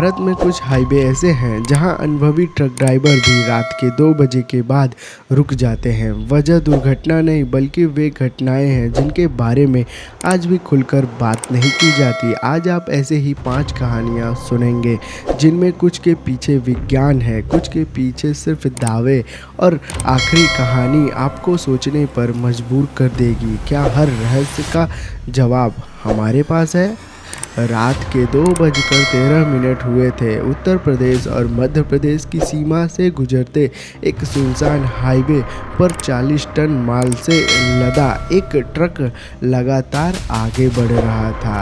भारत में कुछ हाईवे ऐसे हैं जहां अनुभवी ट्रक ड्राइवर भी रात के 2 बजे के बाद रुक जाते हैं। वजह दुर्घटना नहीं बल्कि वे घटनाएं हैं जिनके बारे में आज भी खुलकर बात नहीं की जाती। आज आप ऐसे ही 5 कहानियां सुनेंगे जिनमें कुछ के पीछे विज्ञान है, कुछ के पीछे सिर्फ दावे और आखिरी कहानी आपको सोचने पर मजबूर कर देगी। क्या हर रहस्य का जवाब हमारे पास है? रात के 2:13 हुए थे। उत्तर प्रदेश और मध्य प्रदेश की सीमा से गुजरते एक सुनसान हाईवे पर 40 टन माल से लदा एक ट्रक लगातार आगे बढ़ रहा था।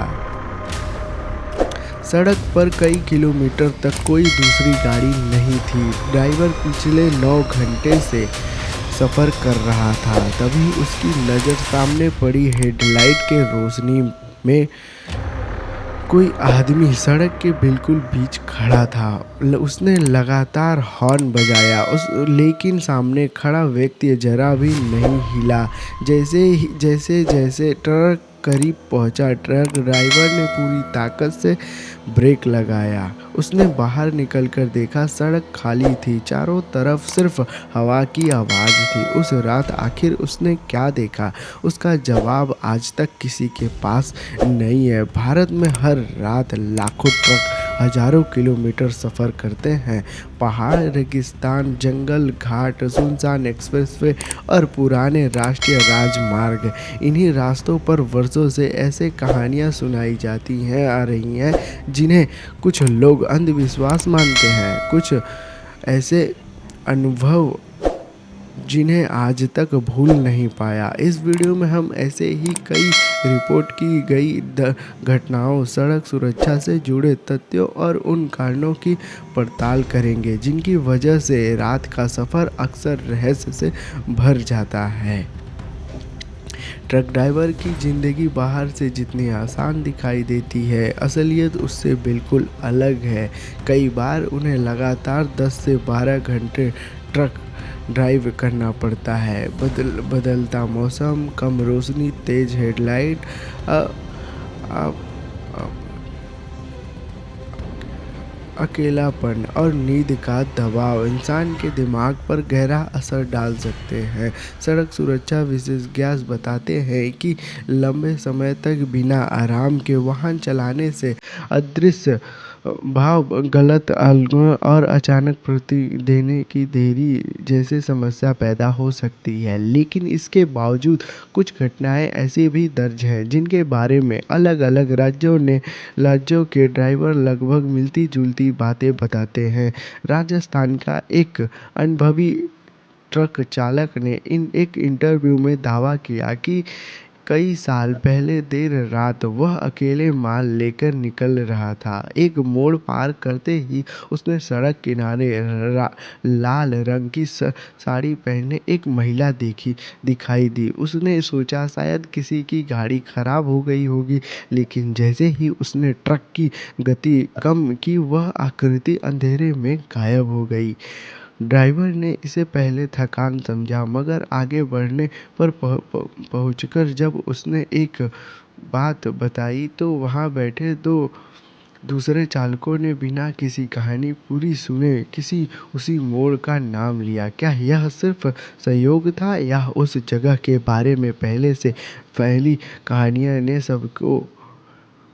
सड़क पर कई किलोमीटर तक कोई दूसरी गाड़ी नहीं थी। ड्राइवर पिछले 9 घंटे से सफ़र कर रहा था। तभी उसकी नज़र सामने पड़ी। हेडलाइट के रोशनी में कोई आदमी सड़क के बिल्कुल बीच खड़ा था। उसने लगातार हॉर्न बजाया लेकिन सामने खड़ा व्यक्ति जरा भी नहीं हिला। जैसे जैसे ट्रक करीब पहुंचा, ट्रक ड्राइवर ने पूरी ताकत से ब्रेक लगाया। उसने बाहर निकलकर देखा, सड़क खाली थी। चारों तरफ सिर्फ हवा की आवाज़ थी। उस रात आखिर उसने क्या देखा? उसका जवाब आज तक किसी के पास नहीं है। भारत में हर रात लाखों ट्रक हजारों किलोमीटर सफ़र करते हैं। पहाड़, रेगिस्तान, जंगल, घाट, सुनसान एक्सप्रेसवे और पुराने राष्ट्रीय राजमार्ग, इन्हीं रास्तों पर वर्षों से ऐसे कहानियाँ सुनाई जाती हैं आ रही हैं जिन्हें कुछ लोग अंधविश्वास मानते हैं, कुछ ऐसे अनुभव जिन्हें आज तक भूल नहीं पाया। इस वीडियो में हम ऐसे ही कई रिपोर्ट की गई घटनाओं, सड़क सुरक्षा से जुड़े तथ्यों और उन कारणों की पड़ताल करेंगे जिनकी वजह से रात का सफ़र अक्सर रहस्य से भर जाता है। ट्रक ड्राइवर की ज़िंदगी बाहर से जितनी आसान दिखाई देती है, असलियत उससे बिल्कुल अलग है। कई बार उन्हें लगातार 10 से 12 घंटे ट्रक ड्राइव करना पड़ता है। बदलता मौसम, कम रोशनी, तेज हेडलाइट, अकेलापन और नींद का दबाव इंसान के दिमाग पर गहरा असर डाल सकते हैं। सड़क सुरक्षा विशेषज्ञ बताते हैं कि लंबे समय तक बिना आराम के वाहन चलाने से अदृश्य भाव, गलत अलगू और अचानक प्रति देने की देरी जैसी समस्या पैदा हो सकती है। लेकिन इसके बावजूद कुछ घटनाएं ऐसी भी दर्ज हैं जिनके बारे में अलग अलग राज्यों के ड्राइवर लगभग मिलती जुलती बातें बताते हैं। राजस्थान का एक अनुभवी ट्रक चालक ने एक इंटरव्यू में दावा किया कि कई साल पहले देर रात वह अकेले माल लेकर निकल रहा था। एक मोड़ पार करते ही उसने सड़क किनारे लाल रंग की साड़ी पहने एक महिला दिखाई दी। उसने सोचा शायद किसी की गाड़ी खराब हो गई होगी, लेकिन जैसे ही उसने ट्रक की गति कम की, वह आकृति अंधेरे में गायब हो गई। ड्राइवर ने इसे पहले थकान समझा, मगर आगे बढ़ने पर पहुंचकर जब उसने एक बात बताई तो वहां बैठे दूसरे चालकों ने बिना किसी कहानी पूरी सुने उसी मोड़ का नाम लिया। क्या यह सिर्फ संयोग था या उस जगह के बारे में पहले से फैली कहानियां ने सबको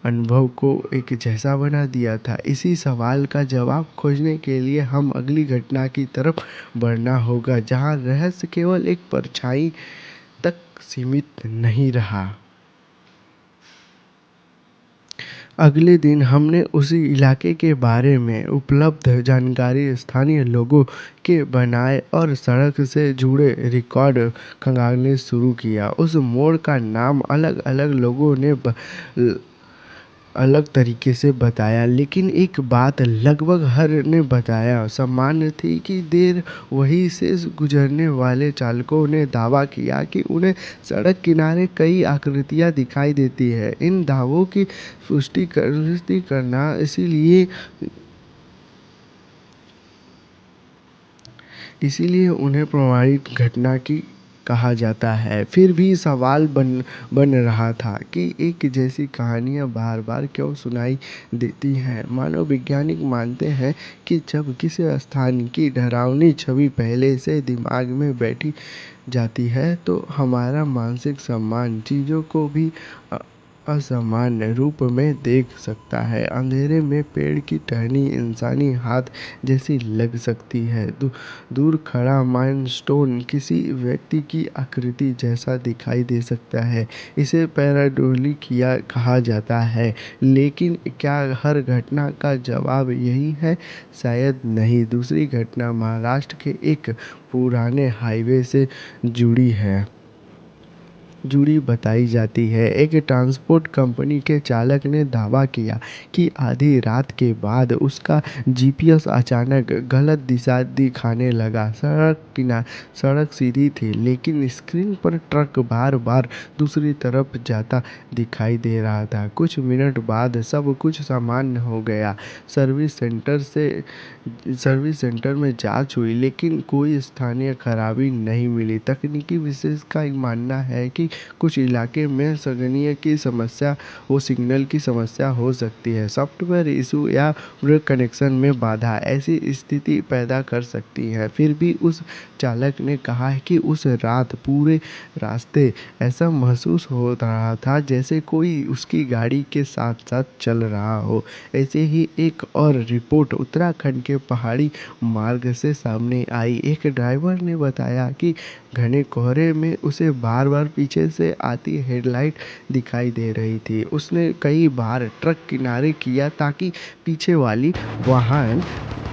अनुभव को एक जैसा बना दिया था? इसी सवाल का जवाब खोजने के लिए हम अगली घटना की तरफ बढ़ना होगा, जहां रहस्य केवल एक परछाई तक सीमित नहीं रहा। अगले दिन हमने उसी इलाके के बारे में उपलब्ध जानकारी, स्थानीय लोगों के बनाए और सड़क से जुड़े रिकॉर्ड खंगालने शुरू किया। उस मोड़ का नाम अलग अलग लोगों ने अलग तरीके से बताया, लेकिन एक बात लगभग हर ने बताया सामान्य थी कि देर वहीं से गुजरने वाले चालकों ने दावा किया कि उन्हें सड़क किनारे कई आकृतियां दिखाई देती है। इन दावों की पुष्टि करना इसीलिए उन्हें प्रमाणित घटना की कहा जाता है। फिर भी सवाल बन रहा था कि एक जैसी कहानियाँ बार बार क्यों सुनाई देती हैं। मनोवैज्ञानिक मानते हैं कि जब किसी स्थान की डरावनी छवि पहले से दिमाग में बैठी जाती है तो हमारा मानसिक सम्मान चीज़ों को भी असामान्य रूप में देख सकता है। अंधेरे में पेड़ की टहनी इंसानी हाथ जैसी लग सकती है। दूर खड़ा माइलस्टोन किसी व्यक्ति की आकृति जैसा दिखाई दे सकता है। इसे पैराडोलिकिया कहा जाता है। लेकिन क्या हर घटना का जवाब यही है? शायद नहीं। दूसरी घटना महाराष्ट्र के एक पुराने हाईवे से जुड़ी बताई जाती है। एक ट्रांसपोर्ट कंपनी के चालक ने दावा किया कि आधी रात के बाद उसका जीपीएस अचानक गलत दिशा दिखाने लगा। सड़क सीधी थी लेकिन स्क्रीन पर ट्रक बार बार दूसरी तरफ जाता दिखाई दे रहा था। कुछ मिनट बाद सब कुछ सामान्य हो गया। सर्विस सेंटर में जांच हुई लेकिन कोई स्थानीय खराबी नहीं मिली। तकनीकी विशेषज्ञ का मानना है कि कुछ इलाके में सिग्नल की समस्या हो सकती है। सॉफ्टवेयर इशू या ब्रेक कनेक्शन में बाधा ऐसी स्थिति पैदा कर सकती है। फिर भी उस चालक ने कहा है कि उस रात पूरे रास्ते ऐसा महसूस हो रहा था जैसे कोई उसकी गाड़ी के साथ साथ चल रहा हो। ऐसे ही एक और रिपोर्ट उत्तराखंड के पहाड़ी मार्ग से सामने आई। एक ड्राइवर ने बताया कि घने कोहरे में उसे बार बार पीछे से आती हेडलाइट दिखाई दे रही थी। उसने कई बार ट्रक किनारे किया ताकि पीछे वाली वाहन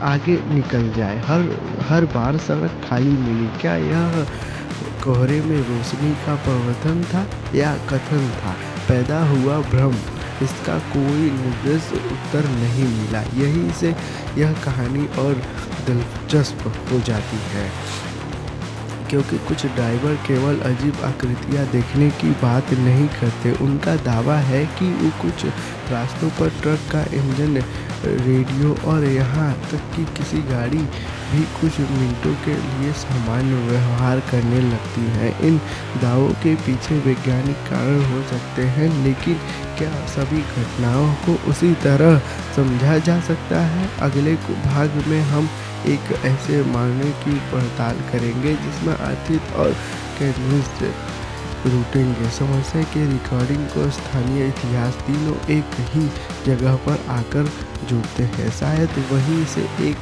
आगे निकल जाए। हर बार सड़क खाली मिली। क्या यह कोहरे में रोशनी का प्रवर्तन था या कथन था? पैदा हुआ भ्रम। इसका कोई निर्दिष्ट उत्तर नहीं मिला। यहीं से यह कहानी और दिलचस्प हो जाती है क्योंकि कुछ ड्राइवर केवल अजीब आकृतियाँ देखने की बात नहीं करते। उनका दावा है कि वो कुछ रास्तों पर ट्रक का इंजन, रेडियो और यहाँ तक कि किसी गाड़ी भी कुछ मिनटों के लिए सामान्य व्यवहार करने लगती है। इन दावों के पीछे वैज्ञानिक कारण हो सकते हैं, लेकिन क्या सभी घटनाओं को उसी तरह समझा जा सकता है? अगले भाग में हम एक ऐसे मामले की पड़ताल करेंगे जिसमें आर्थिक और केमिस्ट रूटेंगे। समस्या के रिकॉर्डिंग को स्थानीय इतिहास तीनों एक ही जगह पर आकर जुड़ते हैं। शायद वहीं से एक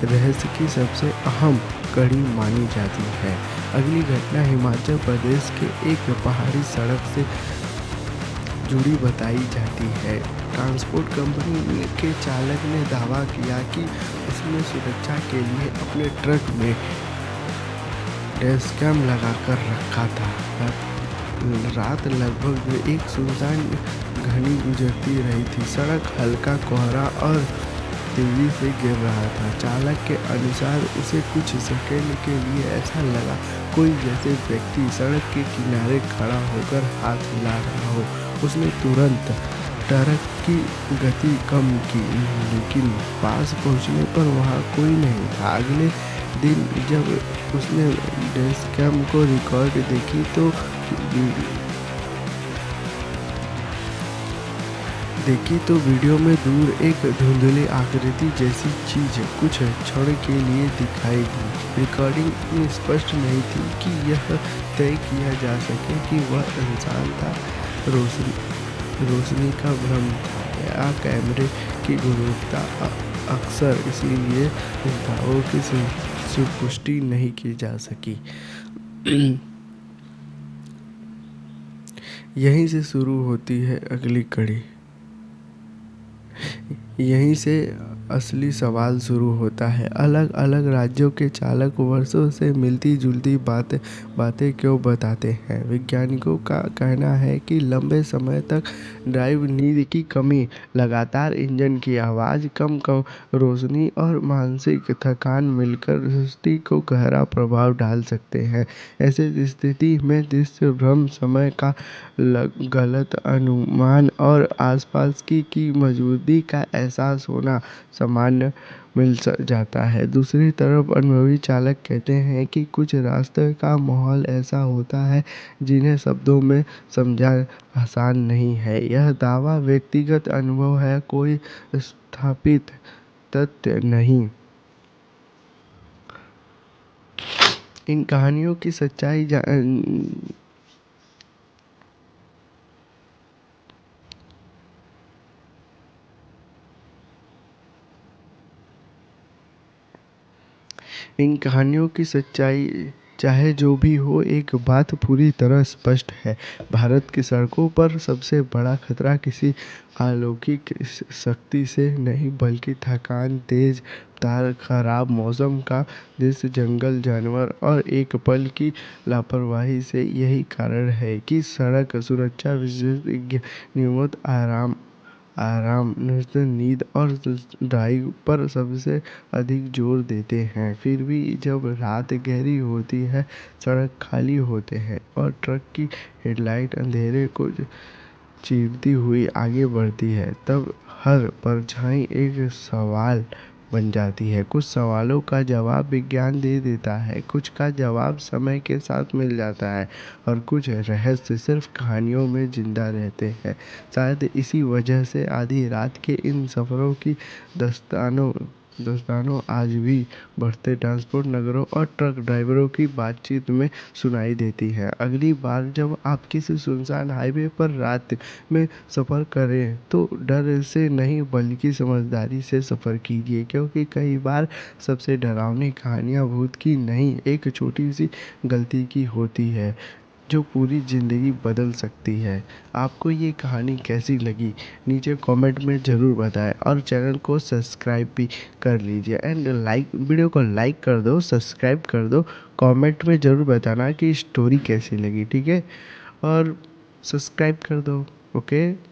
रहस्य की सबसे अहम कड़ी मानी जाती है। अगली घटना हिमाचल प्रदेश के एक पहाड़ी सड़क से जुड़ी बताई जाती है। ट्रांसपोर्ट कंपनी के चालक ने दावा किया कि उसने सुरक्षा के लिए अपने ट्रक में डैश कैम लगाकर रखा था। रात लगभग एक सुनसान घड़ी गुजरती रही थी। सड़क हल्का कोहरा और तेजी से गिर रहा था। चालक के अनुसार उसे कुछ सेकंड के लिए ऐसा लगा कोई जैसे व्यक्ति सड़क के किनारे खड़ा होकर हाथ हिला रहा हो। उसने तुरंत ट्रक की गति कम की लेकिन पास पहुंचने पर वहां कोई नहीं था। अगले दिन जब उसने डैश कैम को रिकॉर्ड देखी तो वीडियो में दूर एक धुंधली आकृति जैसी चीज कुछ क्षण के लिए दिखाई दी। रिकॉर्डिंग में स्पष्ट नहीं थी कि यह तय किया जा सके कि वह इंसान था, रोशनी का भ्रम था या कैमरे की गुणवत्ता। अक्सर इसलिए इस दावों की सुपुष्टि नहीं की जा सकी। यहीं से शुरू होती है अगली कड़ी। यहीं से असली सवाल शुरू होता है। अलग अलग राज्यों के चालक वर्षों से मिलती जुलती बातें क्यों बताते हैं? वैज्ञानिकों का कहना है कि लंबे समय तक ड्राइव, नींद की कमी, लगातार इंजन की आवाज़, कम रोशनी और मानसिक थकान मिलकर सुस्ती को गहरा प्रभाव डाल सकते हैं। ऐसी स्थिति में दृश्य भ्रम, समय का गलत अनुमान और आसपास की मौजूदगी का एहसास होना सामान्य जाता है। दूसरी तरफ अनुभवी चालक कहते हैं कि कुछ रास्ते का माहौल ऐसा होता है जिन्हें शब्दों में समझा आसान नहीं है। यह दावा व्यक्तिगत अनुभव है, कोई स्थापित तथ्य नहीं। इन कहानियों की सच्चाई इन कहानियों की सच्चाई चाहे जो भी हो, एक बात पूरी तरह स्पष्ट है। भारत की सड़कों पर सबसे बड़ा खतरा किसी अलौकिक शक्ति से नहीं बल्कि थकान, तेज रफ्तार, खराब मौसम का दृश्य, जंगल जानवर और एक पल की लापरवाही से। यही कारण है कि सड़क सुरक्षा विशेषज्ञ नियमित आराम, नींद और ड्राइव पर सबसे अधिक जोर देते हैं। फिर भी जब रात गहरी होती है, सड़क खाली होते हैं और ट्रक की हेडलाइट अंधेरे को चीरती हुई आगे बढ़ती है, तब हर परछाई एक सवाल बन जाती है। कुछ सवालों का जवाब विज्ञान दे देता है, कुछ का जवाब समय के साथ मिल जाता है और कुछ रहस्य सिर्फ कहानियों में जिंदा रहते हैं। शायद इसी वजह से आधी रात के इन सफरों की दास्तानों आज भी बढ़ते ट्रांसपोर्ट नगरों और ट्रक ड्राइवरों की बातचीत में सुनाई देती है। अगली बार जब आप किसी सुनसान हाईवे पर रात में सफ़र करें तो डर से नहीं बल्कि समझदारी से सफ़र कीजिए, क्योंकि कई बार सबसे डरावनी कहानियाँ भूत की नहीं, एक छोटी सी गलती की होती है जो पूरी ज़िंदगी बदल सकती है। आपको ये कहानी कैसी लगी नीचे कमेंट में ज़रूर बताएं और चैनल को सब्सक्राइब भी कर लीजिए एंड वीडियो को लाइक कर दो, सब्सक्राइब कर दो। कमेंट में ज़रूर बताना कि स्टोरी कैसी लगी, ठीक है, और सब्सक्राइब कर दो। ओके।